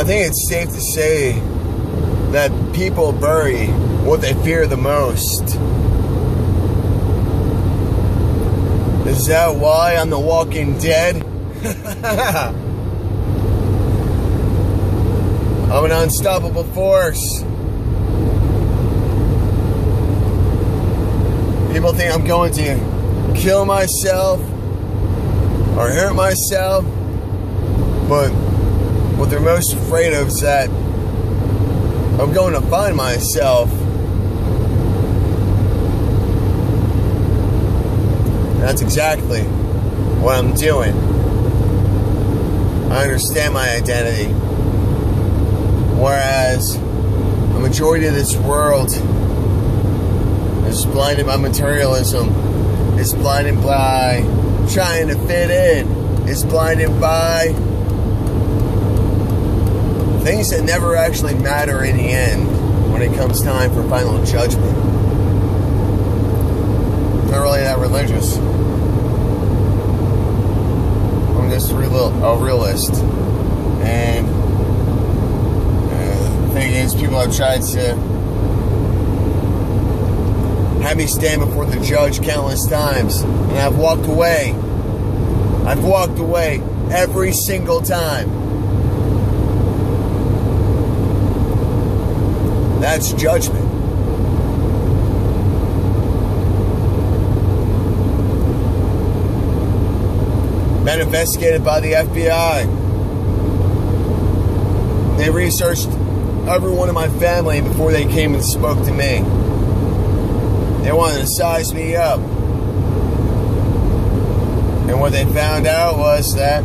I think it's safe to say that people bury what they fear the most. Is that why I'm the Walking Dead? I'm an unstoppable force. People think I'm going to kill myself or hurt myself, but what they're most afraid of is that I'm going to find myself. That's exactly what I'm doing. I understand my identity. Whereas the majority of this world is blinded by materialism, is blinded by trying to fit in, is blinded by things that never actually matter in the end when it comes time for final judgment. I'm not really that religious. I'm just a realist. And the thing is, people have tried to have me stand before the judge countless times, and I've walked away. I've walked away every single time. That's judgment. Been investigated by the FBI. They researched every one of my family before they came and spoke to me. They wanted to size me up. And what they found out was that,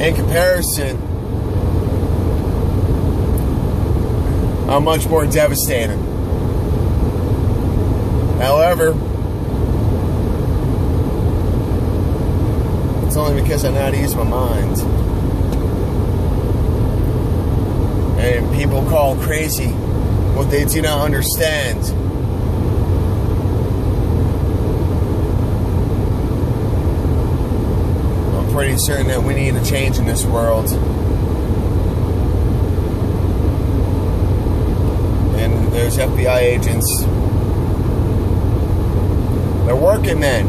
in comparison, I'm much more devastating. However, it's only because I know how to use my mind. And people call crazy what they do not understand. I'm pretty certain that we need a change in this world. And there's FBI agents. They're working men.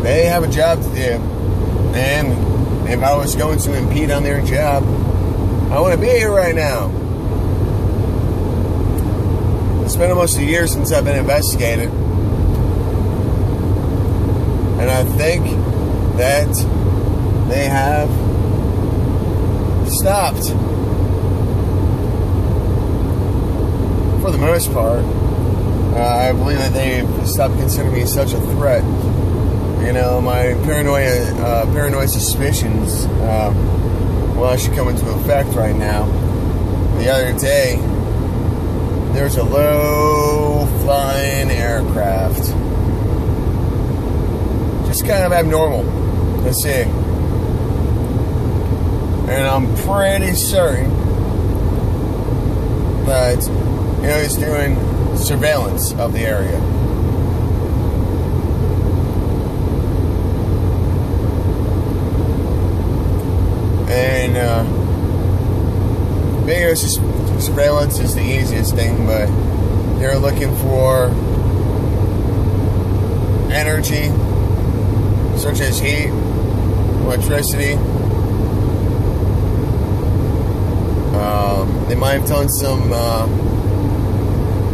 They have a job to do. And if I was going to impede on their job, I wouldn't be here right now. It's been almost a year since I've been investigated. And I think that they have stopped. For the most part. I believe that they've stopped considering me such a threat. You know, my paranoid suspicions will actually come into effect right now. The other day, there's a low-flying aircraft. Just kind of abnormal to see. And I'm pretty certain that, you know, he's doing surveillance of the area. And video surveillance is the easiest thing, but they're looking for energy, such as heat, electricity. They might have done some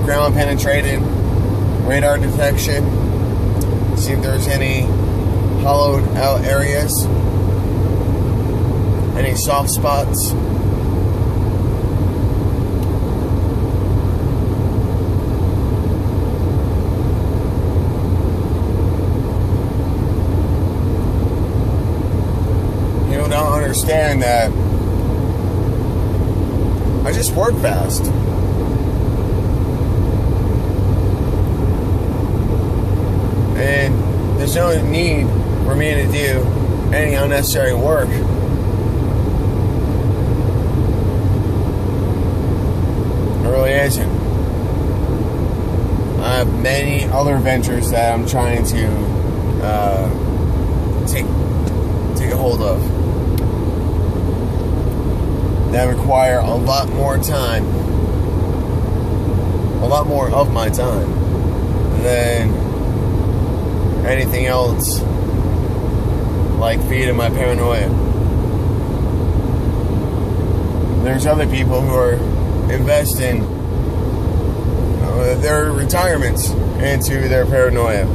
ground penetrating radar detection, see if there's any hollowed out areas. Any soft spots? You don't understand that I just work fast. And there's no need for me to do any unnecessary work. Really isn't. I have many other ventures that I'm trying to take a hold of, that require a lot more time, a lot more of my time than anything else, like feeding my paranoia. There's other people who are investing their retirements into their paranoia,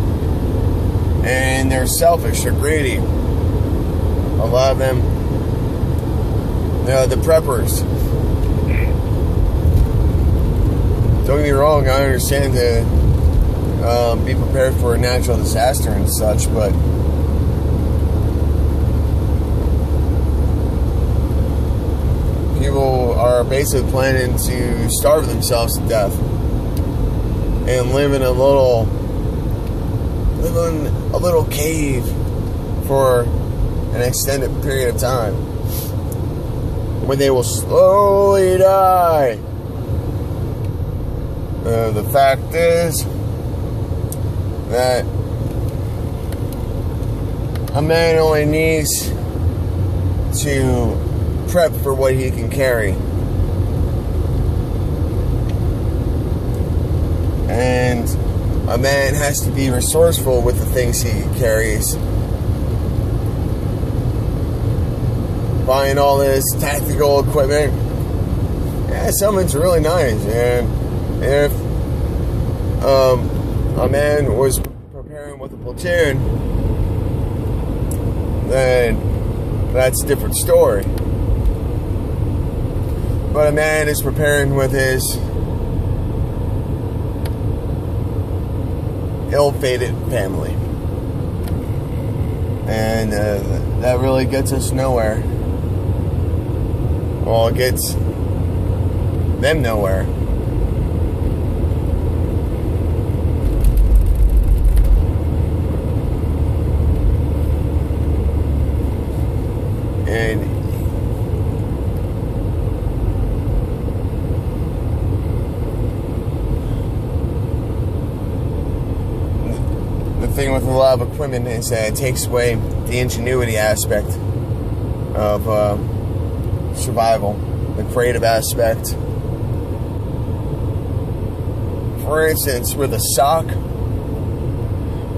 and they're selfish, they're greedy. A lot of them, the preppers. Don't get me wrong, I understand to be prepared for a natural disaster and such, but people are basically planning to starve themselves to death and live in a little cave for an extended period of time, when they will slowly die. The fact is that a man only needs to prep for what he can carry, and a man has to be resourceful with the things he carries. Buying all this tactical equipment, yeah, some of it's really nice. And if a man was preparing with a platoon, then that's a different story. But a man is preparing with his ill-fated family, and that really gets us nowhere. Well, it gets them nowhere. And the thing with a lot of equipment is that it takes away the ingenuity aspect of survival, the creative aspect. For instance, with a sock,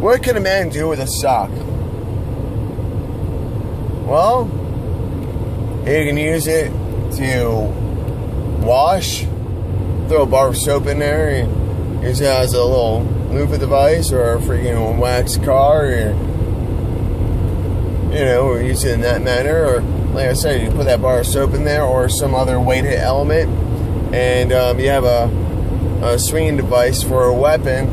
what can a man do with a sock? Well, he can use it to wash, throw a bar of soap in there, and use it as a little loofah device, or a freaking wax car, or, or use it in that manner. Or, like I said, you put that bar of soap in there, or some other weighted element, and you have a swinging device for a weapon.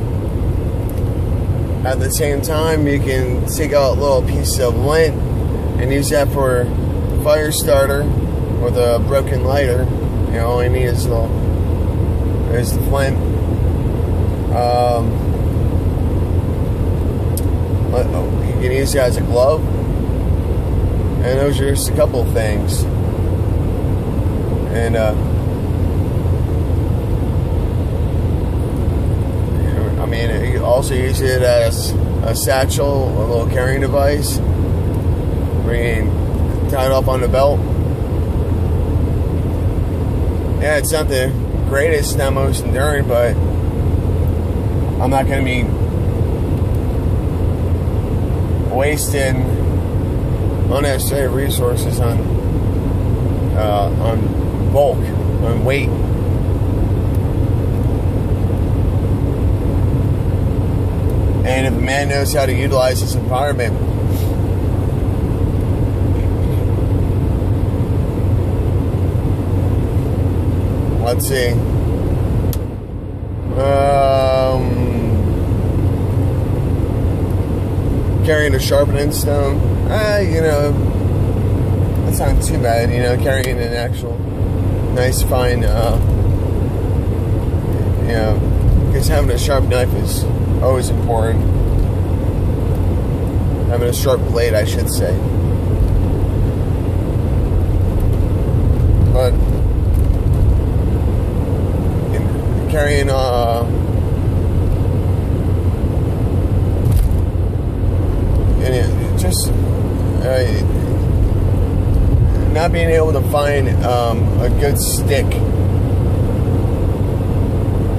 At the same time, you can take out little pieces of lint and use that for a fire starter with a broken lighter. All you need is the flint. You can use it as a glove. And those are just a couple of things. And you also use it as a satchel, a little carrying device, where you can tie it up on the belt. Yeah, it's not the greatest, not most enduring, but I'm not going to be wasting unnecessary resources on bulk, on weight. And if a man knows how to utilize his environment, let's see, carrying a sharpening stone, that's not too bad. Carrying an actual nice fine, because having a sharp knife is always important. Having a sharp blade, I should say. But carrying not being able to find a good stick.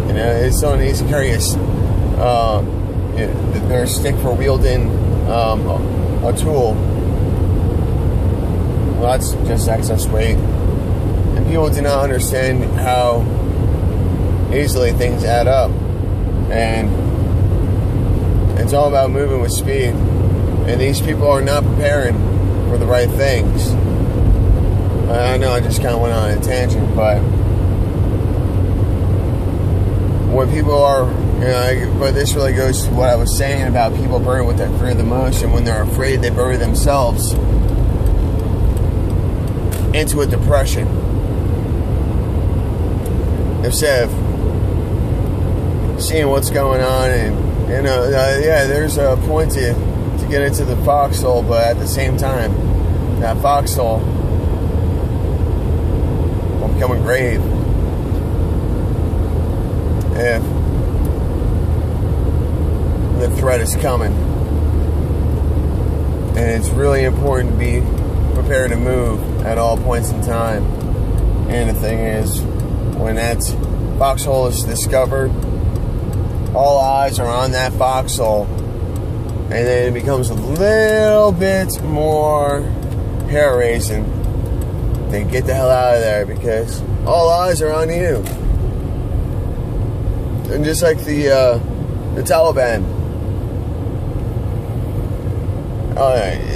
You know, if someone needs to carry their stick for wielding a tool, well, that's just excess weight. And people do not understand how easily things add up. And it's all about moving with speed. And these people are not preparing for the right things. I know I just kind of went on a tangent, but when people are, you know, but this really goes to what I was saying about people bury what they fear the most, and when they're afraid, they bury themselves into a depression instead of seeing what's going on. And you know, yeah, there's a point to get into the foxhole, but at the same time, that foxhole will become a grave if the threat is coming. And it's really important to be prepared to move at all points in time. And the thing is, when that foxhole is discovered, all eyes are on that foxhole, and then it becomes a little bit more hair-raising. Then get the hell out of there, because all eyes are on you. And just like the Taliban,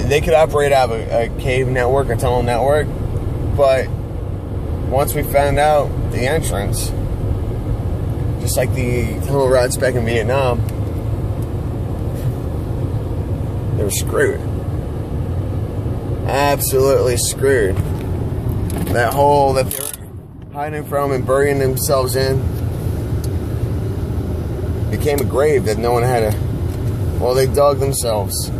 they could operate out of a cave network, a tunnel network, but once we found out the entrance, just like the tunnel routes back in Vietnam, they were screwed. Absolutely screwed. That hole that they were hiding from and burying themselves in became a grave that no one had to, well, they dug themselves.